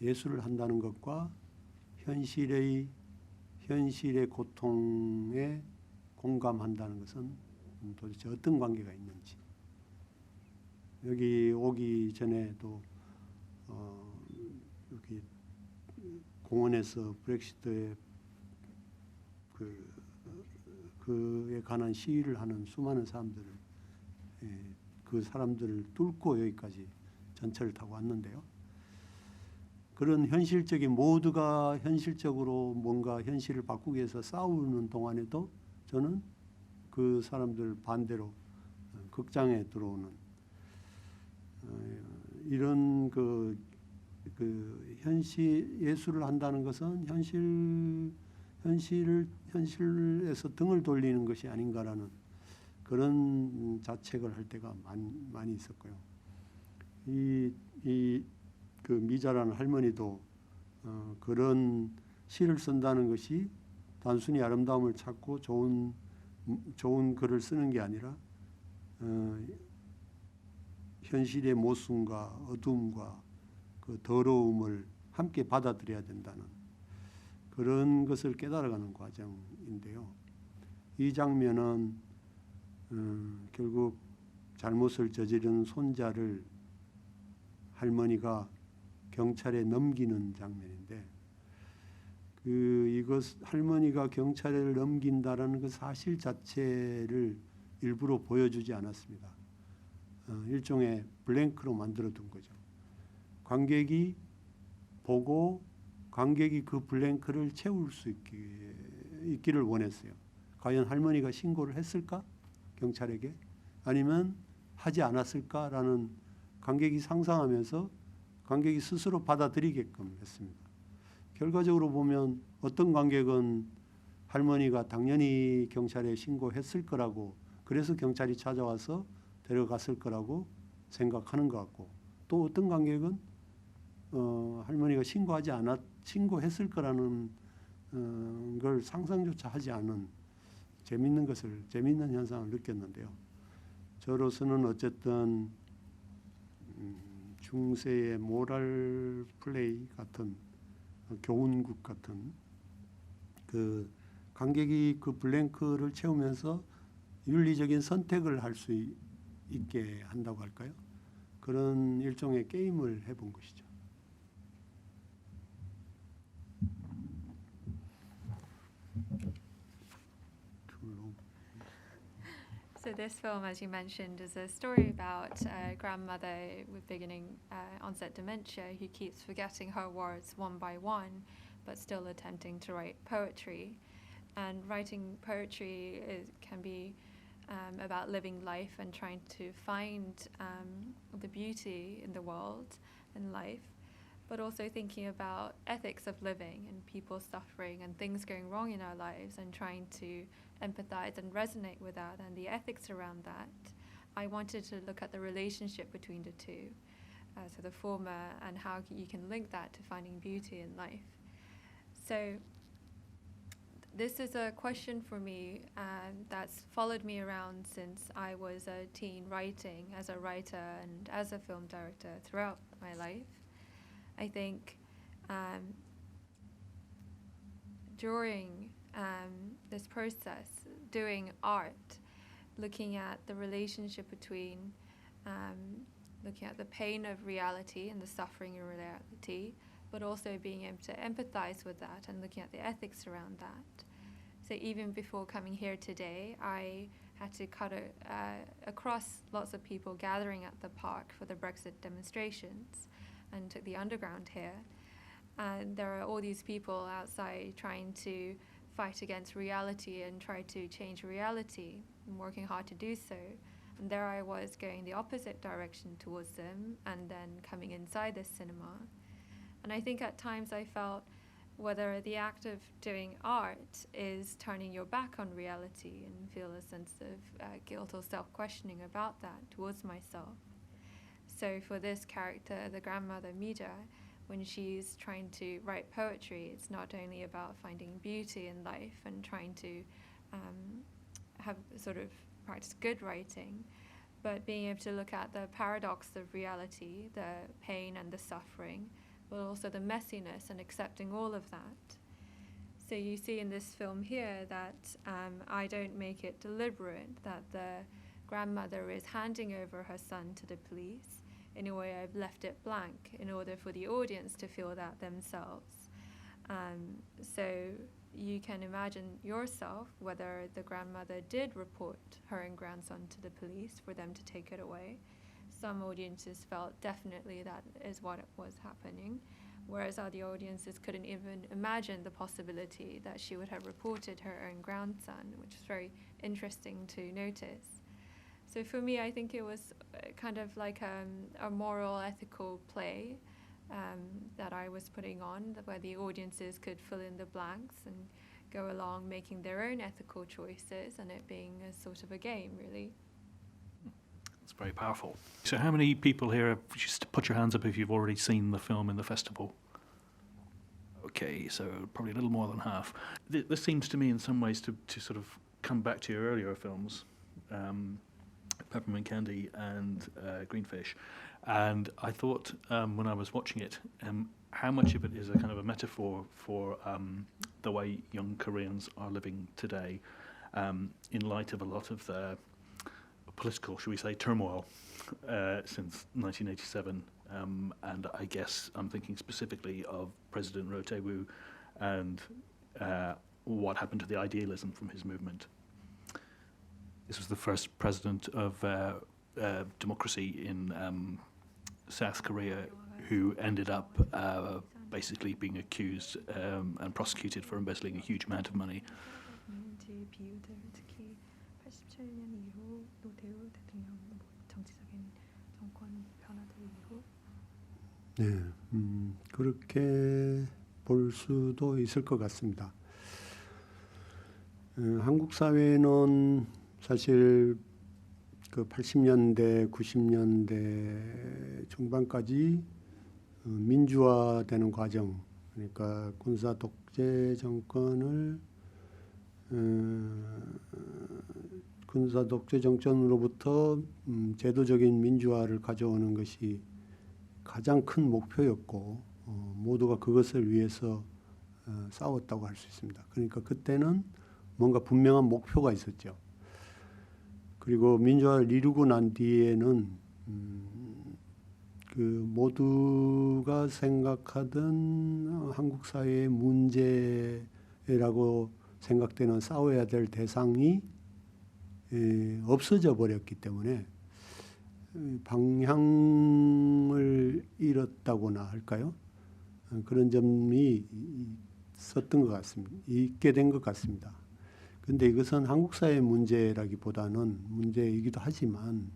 예술을 한다는 것과 현실의 고통에 공감한다는 것은 도대체 어떤 관계가 있는지. 여기 오기 전에도 여기 공원에서 브렉시트에 그에 관한 시위를 하는 수많은 사람들을 그 사람들을 뚫고 여기까지 전철을 타고 왔는데요. 그런 모두가 현실적으로 뭔가 현실을 바꾸기 위해서 싸우는 동안에도 저는 그 사람들 반대로 극장에 들어오는 이런 그 그 예술을 한다는 것은 현실에서 등을 돌리는 것이 아닌가라는 그런 자책을 할 때가 많이 있었고요. 그 미자라는 할머니도 그런 시를 쓴다는 것이 단순히 아름다움을 찾고 좋은 글을 쓰는 게 아니라 현실의 모순과 어둠과 그 더러움을 함께 받아들여야 된다는 그런 것을 깨달아가는 과정인데요. 이 장면은 결국 잘못을 저지른 손자를 할머니가 경찰에 넘기는 장면인데 할머니가 경찰에 넘긴다라는 그 사실 자체를 일부러 보여주지 않았습니다. 일종의 블랭크로 만들어둔 거죠. 관객이 보고 관객이 그 블랭크를 채울 수 있기를 원했어요. 과연 할머니가 신고를 했을까? 경찰에게? 아니면 하지 않았을까라는 관객이 상상하면서 관객이 스스로 받아들이게끔 했습니다. 결과적으로 보면 어떤 관객은 할머니가 당연히 경찰에 신고했을 거라고 그래서 경찰이 찾아와서 데려갔을 거라고 생각하는 것 같고 또 어떤 관객은 할머니가 신고했을 거라는 걸 상상조차 하지 않은 재밌는 현상을 느꼈는데요. 저로서는 어쨌든 중세의 모럴 플레이 같은 교훈극 같은 그 관객이 그 블랭크를 채우면서 윤리적인 선택을 할 수 있게 한다고 할까요? 그런 일종의 게임을 해본 것이죠. So this film, as you mentioned, is a story about a grandmother with beginning onset dementia who keeps forgetting her words one by one, but still attempting to write poetry. And writing poetry can be about living life and trying to find the beauty in the world and life, but also thinking about ethics of living and people suffering and things going wrong in our lives and trying to empathize and resonate with that and the ethics around that. I wanted to look at the relationship between the two, so the former and how you can link that to finding beauty in life. So this is a question for me that's followed me around since I was a teen, writing as a writer and as a film director throughout my life. I think during this process, doing art, looking at the relationship between looking at the pain of reality and the suffering of reality, but also being able to empathize with that and looking at the ethics around that. So even before coming here today, I had to cut across lots of people gathering at the park for the Brexit demonstrations and took the underground here. And there are all these people outside trying to fight against reality and try to change reality and working hard to do so. And there I was going the opposite direction towards them and then coming inside this cinema. And I think at times I felt whether the act of doing art is turning your back on reality and feel a sense of guilt or self-questioning about that towards myself. So for this character, the grandmother Mida, when she's trying to write poetry, it's not only about finding beauty in life and trying to have sort of practice good writing, but being able to look at the paradox of reality, the pain and the suffering, but also the messiness and accepting all of that. So you see in this film here that I don't make it deliberate, that the grandmother is handing over her son to the police. In a way, I've left it blank in order for the audience to feel that themselves. So you can imagine yourself whether the grandmother did report her and grandson to the police for them to take it away. Some audiences felt definitely that is what was happening, whereas other audiences couldn't even imagine the possibility that she would have reported her own grandson, which is very interesting to notice. So for me, I think it was kind of like a moral, ethical play that I was putting on, where the audiences could fill in the blanks and go along making their own ethical choices, and it being a sort of a game, really. It's very powerful. So how many people here, just put your hands up if you've already seen the film in the festival? Okay, so probably a little more than half. This seems to me in some ways to sort of come back to your earlier films, Peppermint Candy and Greenfish. And I thought when I was watching it, how much of it is a kind of a metaphor for the way young Koreans are living today, in light of a lot of the political, should we say, turmoil since 1987. And I guess I'm thinking specifically of President Roh Tae-woo and what happened to the idealism from his movement. This was the first president of democracy in South Korea who ended up basically being accused and prosecuted for embezzling a huge amount of money. 비유들 특히 87년 이후 노태우 대통령 정치적인 정권 변화들 이후 네, 그렇게 볼 수도 있을 것 같습니다. 한국 사회는 사실 그 80년대, 90년대 중반까지 민주화되는 과정, 그러니까 군사 독재 정권을 군사 독재 정권으로부터 제도적인 민주화를 가져오는 것이 가장 큰 목표였고 모두가 그것을 위해서 싸웠다고 할 수 있습니다. 그러니까 그때는 뭔가 분명한 목표가 있었죠. 그리고 민주화를 이루고 난 뒤에는 그 모두가 생각하던 한국 사회의 문제라고 생각되는 싸워야 될 대상이 없어져 버렸기 때문에 방향을 잃었다고나 할까요? 그런 점이 있었던 것 같습니다. 있게 된 것 같습니다. 그런데 이것은 한국 사회의 문제라기보다는 문제이기도 하지만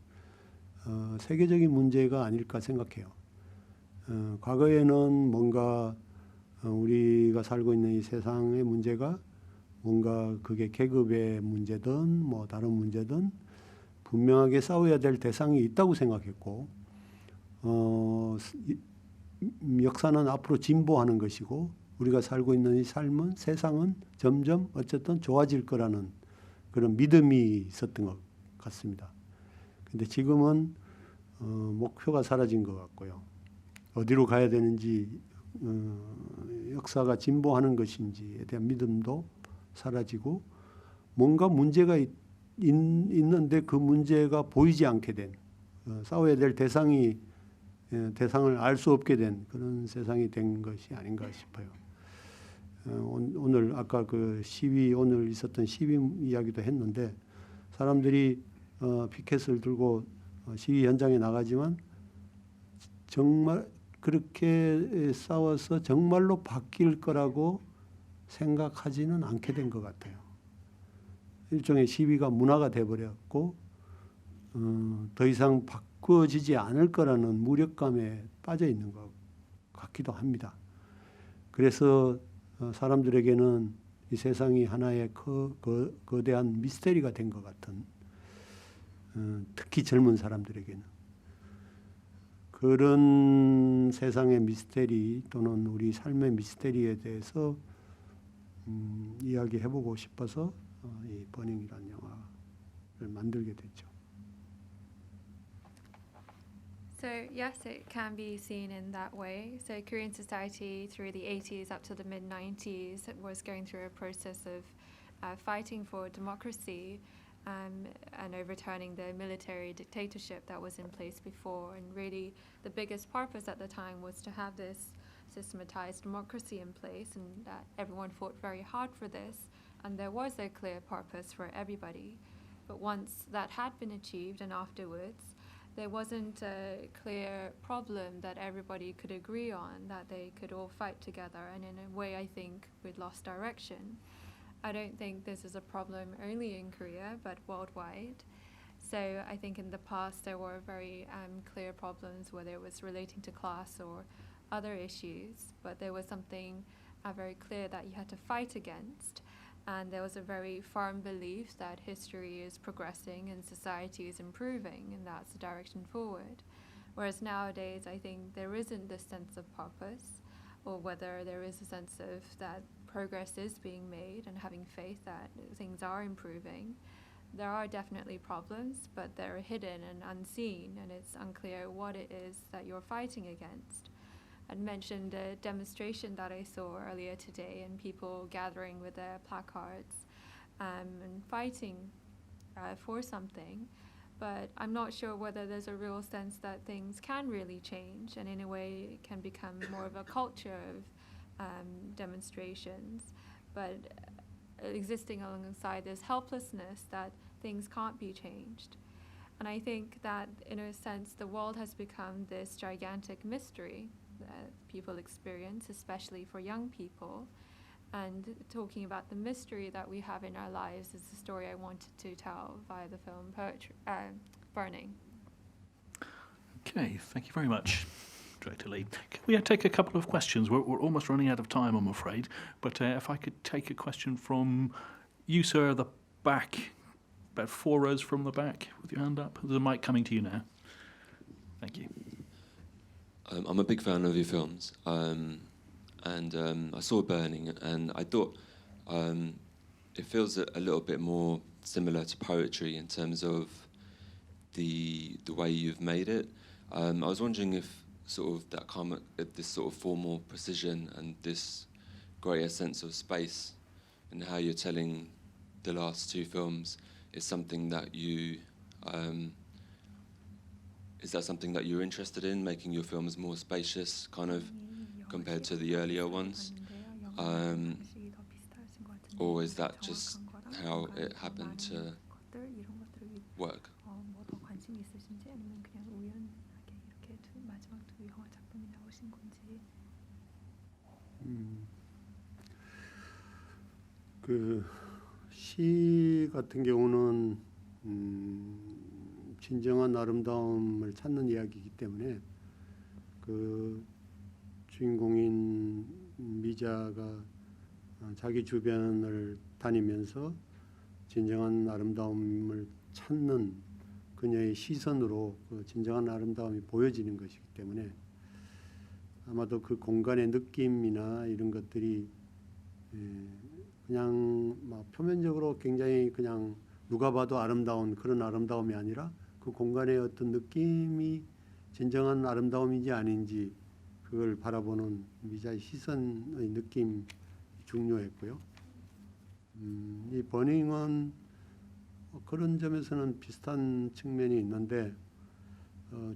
세계적인 문제가 아닐까 생각해요. 과거에는 뭔가 우리가 살고 있는 이 세상의 문제가 뭔가 그게 계급의 문제든 뭐 다른 문제든 분명하게 싸워야 될 대상이 있다고 생각했고 역사는 앞으로 진보하는 것이고 우리가 살고 있는 이 삶은 세상은 점점 어쨌든 좋아질 거라는 그런 믿음이 있었던 것 같습니다. 근데 지금은 목표가 사라진 것 같고요. 어디로 가야 되는지 역사가 진보하는 것인지에 대한 믿음도 사라지고 뭔가 문제가 있는데 그 문제가 보이지 않게 된 싸워야 될 대상을 알 수 없게 된 그런 세상이 된 것이 아닌가 싶어요. 오늘 아까 그 시위 오늘 있었던 시위 이야기도 했는데 사람들이 피켓을 들고 시위 현장에 나가지만 정말 그렇게 싸워서 정말로 바뀔 거라고 생각하지는 않게 된 것 같아요. 일종의 시위가 문화가 돼버렸고 더 이상 바꿔지지 않을 거라는 무력감에 빠져 있는 것 같기도 합니다. 그래서 사람들에게는 이 세상이 하나의 거대한 미스테리가 된 것 같은 특히 젊은 사람들에게는 그런 세상의 미스테리 또는 우리 삶의 미스테리에 대해서 이야기해보고 싶어서 이 버닝이라는 영화를 만들게 됐죠. So yes, it can be seen in that way. So Korean society through the 80s up to the mid-90s was going through a process of fighting for democracy and overturning the military dictatorship that was in place before. And really the biggest purpose at the time was to have this systematized democracy in place, and that everyone fought very hard for this. And there was a clear purpose for everybody. But once that had been achieved and afterwards, there wasn't a clear problem that everybody could agree on, that they could all fight together. And in a way, I think we'd lost direction. I don't think this is a problem only in Korea, but worldwide. So I think in the past there were very clear problems, whether it was relating to class or other issues, but there was something very clear that you had to fight against. And there was a very firm belief that history is progressing and society is improving, and that's the direction forward. Whereas nowadays, I think there isn't this sense of purpose, or whether there is a sense of that progress is being made and having faith that things are improving. There are definitely problems, but they're hidden and unseen, and it's unclear what it is that you're fighting against. I'd mentioned a demonstration that I saw earlier today, and people gathering with their placards and fighting for something. But I'm not sure whether there's a real sense that things can really change, and in a way it can become more of a culture of demonstrations. But existing alongside this helplessness that things can't be changed. And I think that, in a sense, the world has become this gigantic mystery that people experience, especially for young people. And talking about the mystery that we have in our lives is the story I wanted to tell via the film Burning. Okay, thank you very much, Director Lee. Can we take a couple of questions? We're almost running out of time, I'm afraid. But if I could take a question from you, sir, the back, about 4 rows from the back, with your hand up. There's a mic coming to you now. Thank you. I'm a big fan of your films, and I saw Burning, and I thought it feels a little bit more similar to poetry in terms of the way you've made it. I was wondering if sort of that this sort of formal precision and this greater sense of space and how you're telling the last 2 films is something that you is that something that you're interested in, making your films more spacious, kind of, compared to the earlier ones? Or is that just how it happened to work? 그 시 같은 경우는 진정한 아름다움을 찾는 이야기이기 때문에 그 주인공인 미자가 자기 주변을 다니면서 진정한 아름다움을 찾는 그녀의 시선으로 그 진정한 아름다움이 보여지는 것이기 때문에 아마도 그 공간의 느낌이나 이런 것들이 그냥 막 표면적으로 굉장히 그냥 누가 봐도 아름다운 그런 아름다움이 아니라 그 공간의 어떤 느낌이 진정한 아름다움인지 아닌지 그걸 바라보는 미자의 시선의 느낌이 중요했고요. 이 버닝은 그런 점에서는 비슷한 측면이 있는데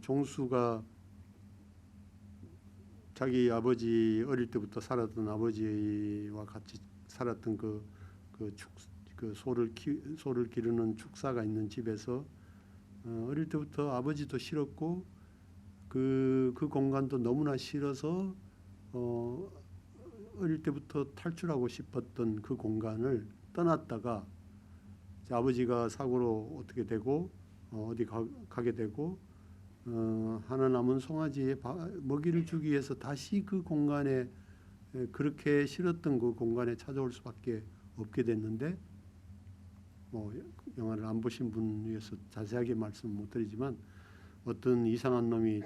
종수가 자기 아버지 어릴 때부터 살았던 아버지와 같이 살았던 그 소를 기르는 축사가 있는 집에서 어릴 때부터 아버지도 싫었고 그 공간도 너무나 싫어서 어릴 때부터 탈출하고 싶었던 그 공간을 떠났다가 아버지가 사고로 어떻게 되고 어디 가게 되고 하나 남은 송아지에 먹이를 주기 위해서 다시 그 공간에 그렇게 싫었던 그 공간에 찾아올 수밖에 없게 됐는데 영화를 안 보신 분 위해서 자세하게 말씀 못 드리지만 어떤 이상한 놈이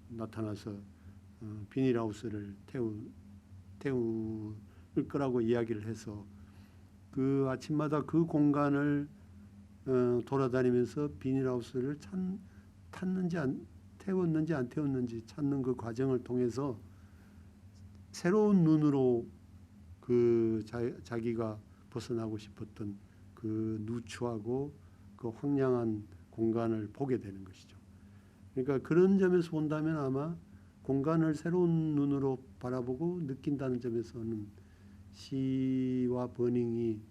나타나서 비닐하우스를 태울 거라고 이야기를 해서 그 아침마다 그 공간을 돌아다니면서 비닐하우스를 태웠는지 안 태웠는지 찾는 그 과정을 통해서 새로운 눈으로 그 자기가 벗어나고 싶었던 그 누추하고 그 황량한 공간을 보게 되는 것이죠. 그러니까 그런 점에서 본다면 아마 공간을 새로운 눈으로 바라보고 느낀다는 점에서는 시와 버닝이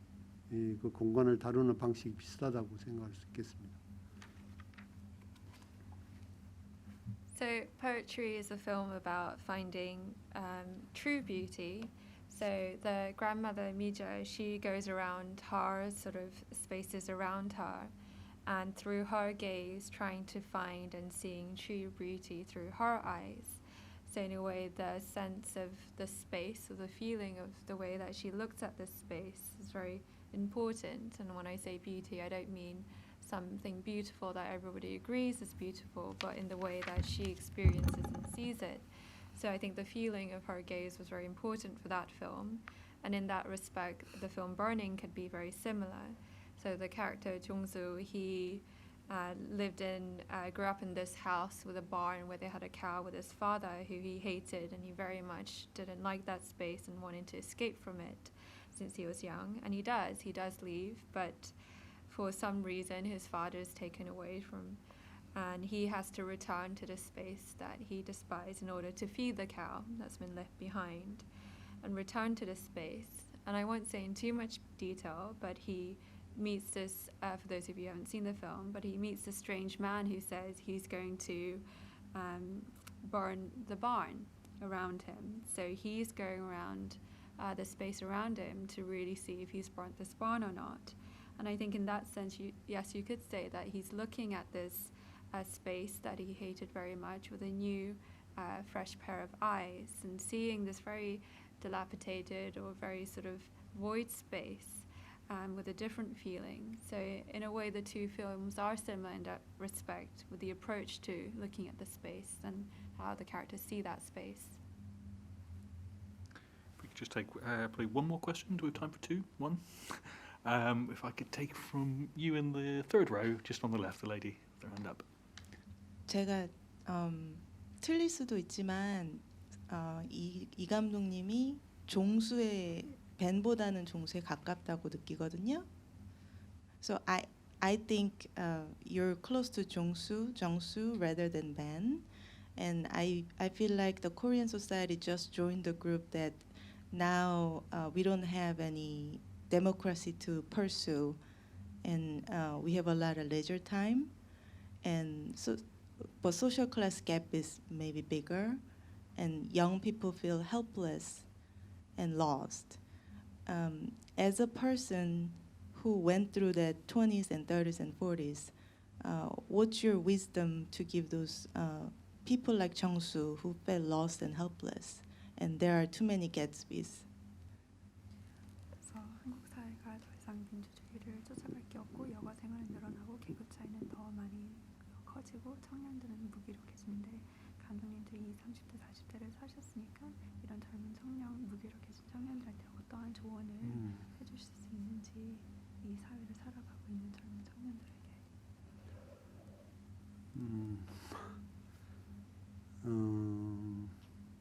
그 공간을 다루는 방식이 비슷하다고 생각할 수 있겠습니다. So poetry is a film about finding true beauty. So the grandmother Mija, she goes around her sort of spaces around her, and through her gaze trying to find and seeing true beauty through her eyes. say in a way the sense of the space, or the feeling of the way that she looks at the space is very important. And when I say beauty, I don't mean something beautiful that everybody agrees is beautiful, but in the way that she experiences and sees it. So I think the feeling of her gaze was very important for that film. And in that respect, the film Burning could be very similar. So the character Jong-soo, he grew up in this house with a barn where they had a cow with his father, who he hated, and he very much didn't like that space and wanted to escape from it since he was young. And he does leave, but for some reason his father is taken away from, and he has to return to the space that he despised in order to feed the cow that's been left behind, and return to the space. And I won't say in too much detail, but he meets this, for those of you who haven't seen the film, but he meets this strange man who says he's going to burn the barn around him. So he's going around the space around him to really see if he's burnt this barn or not. And I think in that sense, yes, you could say that he's looking at this space that he hated very much with a new, fresh pair of eyes, and seeing this very dilapidated or very sort of void space with a different feeling. So in a way, the two films are similar in that respect, with the approach to looking at the space and how the characters see that space. If we could just take probably one more question. Do we have time for two? One? If I could take from you in the third row, just on the left, the lady, with her hand up. 제가 틀릴 수도 있지만 이 감독님이 종수의 벤보다는 종수에 가깝다고 느끼거든요. So I think you're close to 정수 rather than Ben, and I feel like the Korean society just joined the group that now we don't have any democracy to pursue, and we have a lot of leisure time, and so but social class gap is maybe bigger, and young people feel helpless and lost. As a person who went through the 20s and 30s and 40s, what's your wisdom to give those people like Chang-soo who felt lost and helpless, and there are too many Gatsbys? 그래서 한국 사회가 더 이상 민주주의를 쫓아갈 게 없고 여가 생활은 늘어나고 계급 차이는 더 많이 커지고 청년들은 무기력해지는데, 감독님들이 30대 40대를 사셨으니까 이런 젊은 청년, 무기력해진 청년들한테 어떠한 조언을 해주실 수 있는지, 이 사회를 살아가고 있는 젊은 청년들에게.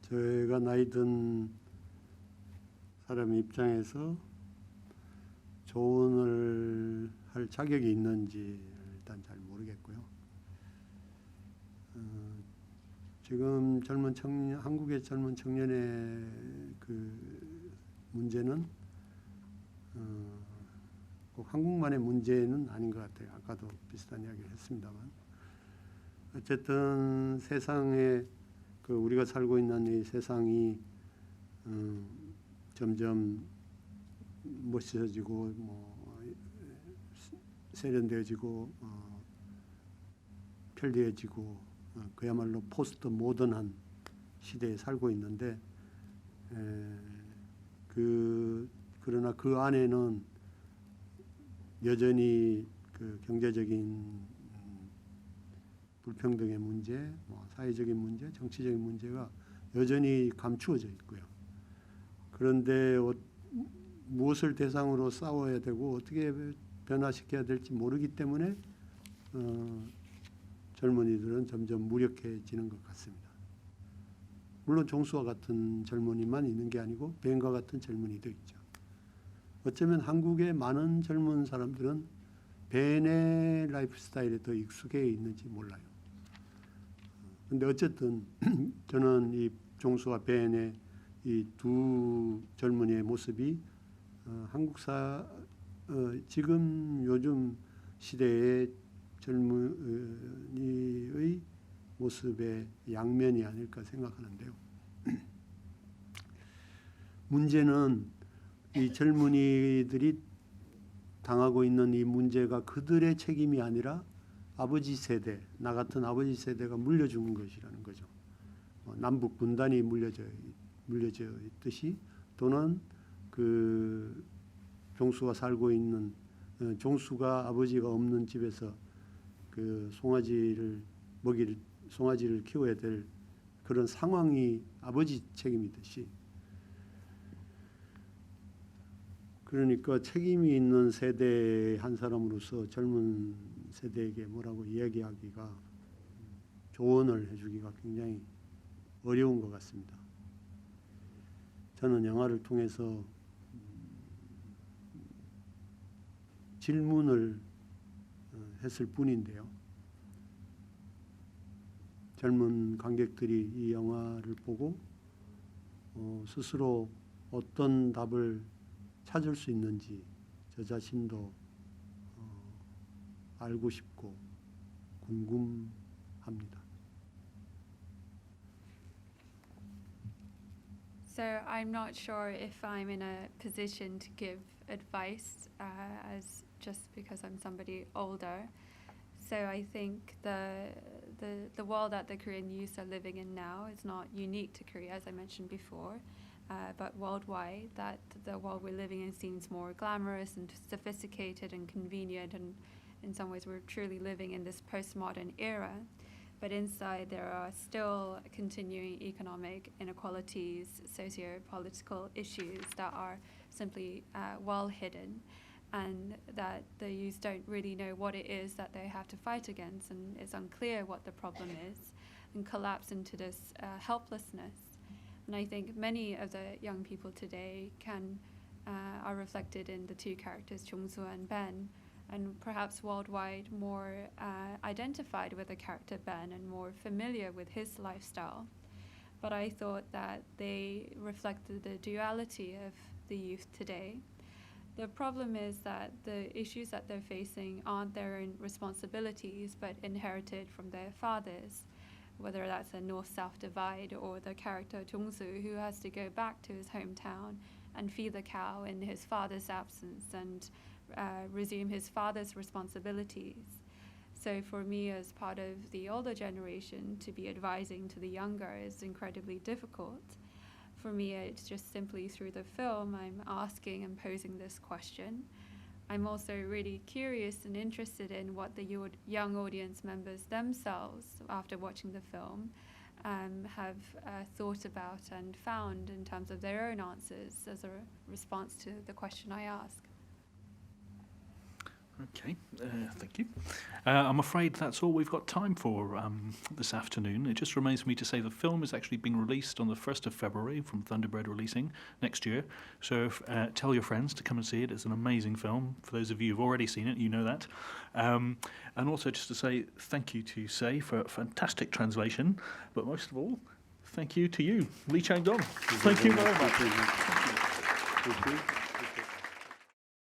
제가 나이 든 사람의 입장에서 조언을 할 자격이 있는지 일단 잘 모르겠고요. 지금 한국의 젊은 청년의 그 문제는 꼭 한국만의 문제는 아닌 것 같아요. 아까도 비슷한 이야기를 했습니다만, 어쨌든 세상에 우리가 살고 있는 이 세상이 점점 멋있어지고 세련되어지고 편리해지고 그야말로 포스트 모던한 시대에 살고 있는데, 그러나 그 안에는 여전히 그 경제적인 불평등의 문제, 사회적인 문제, 정치적인 문제가 여전히 감추어져 있고요. 그런데 무엇을 대상으로 싸워야 되고 어떻게 변화시켜야 될지 모르기 때문에 젊은이들은 점점 무력해지는 것 같습니다. 물론 종수와 같은 젊은이만 있는 게 아니고 벤과 같은 젊은이도 있죠. 어쩌면 한국의 많은 젊은 사람들은 벤의 라이프 스타일에 더 익숙해 있는지 몰라요. 근데 어쨌든 저는 이 종수와 벤의 이 두 젊은이의 모습이 지금 요즘 시대의 젊은이의 모습의 양면이 아닐까 생각하는데요. 문제는 이 젊은이들이 당하고 있는 이 문제가 그들의 책임이 아니라 아버지 세대, 나 같은 아버지 세대가 물려준 것이라는 거죠. 남북 분단이 물려져 있듯이 또는 그 종수가 살고 있는 종수가 아버지가 없는 집에서 그 송아지를 키워야 될 그런 상황이 아버지 책임이듯이 그러니까 책임이 있는 세대의 한 사람으로서 젊은 세대에게 뭐라고 이야기하기가 조언을 해주기가 굉장히 어려운 것 같습니다. 저는 영화를 통해서 질문을 했을 뿐인데요. 젊은 관객들이 이 영화를 보고 스스로 어떤 답을 찾을 수 있는지 저 자신도 알고 싶고 궁금합니다. So I'm not sure if I'm in a position to give advice as just because I'm somebody older. So I think the world that the Korean youth are living in now is not unique to Korea, as I mentioned before, but worldwide, that the world we're living in seems more glamorous and sophisticated and convenient, and in some ways we're truly living in this postmodern era. But inside there are still continuing economic inequalities, socio-political issues that are simply well hidden, and that the youth don't really know what it is that they have to fight against, and it's unclear what the problem is, and collapse into this helplessness. And I think many of the young people today are reflected in the two characters, Jong-soo and Ben, and perhaps worldwide more identified with the character Ben and more familiar with his lifestyle. But I thought that they reflected the duality of the youth today. The problem is that the issues that they're facing aren't their own responsibilities, but inherited from their fathers, whether that's a north-south divide or the character Jong-soo, who has to go back to his hometown and feed the cow in his father's absence and resume his father's responsibilities. So for me, as part of the older generation, to be advising to the younger is incredibly difficult. For me, it's just simply through the film I'm asking and posing this question. I'm also really curious and interested in what the young audience members themselves, after watching the film, have thought about and found in terms of their own answers as a response to the question I ask. Okay, thank you. I'm afraid that's all we've got time for this afternoon. It just remains for me to say the film is actually being released on the 1st of February from Thunderbird Releasing next year. So tell your friends to come and see it. It's an amazing film. For those of you who've already seen it, you know that. And also just to say thank you to Sei for a fantastic translation. But most of all, thank you to you, Lee Chang-Dong. Thank you very much. Thank you.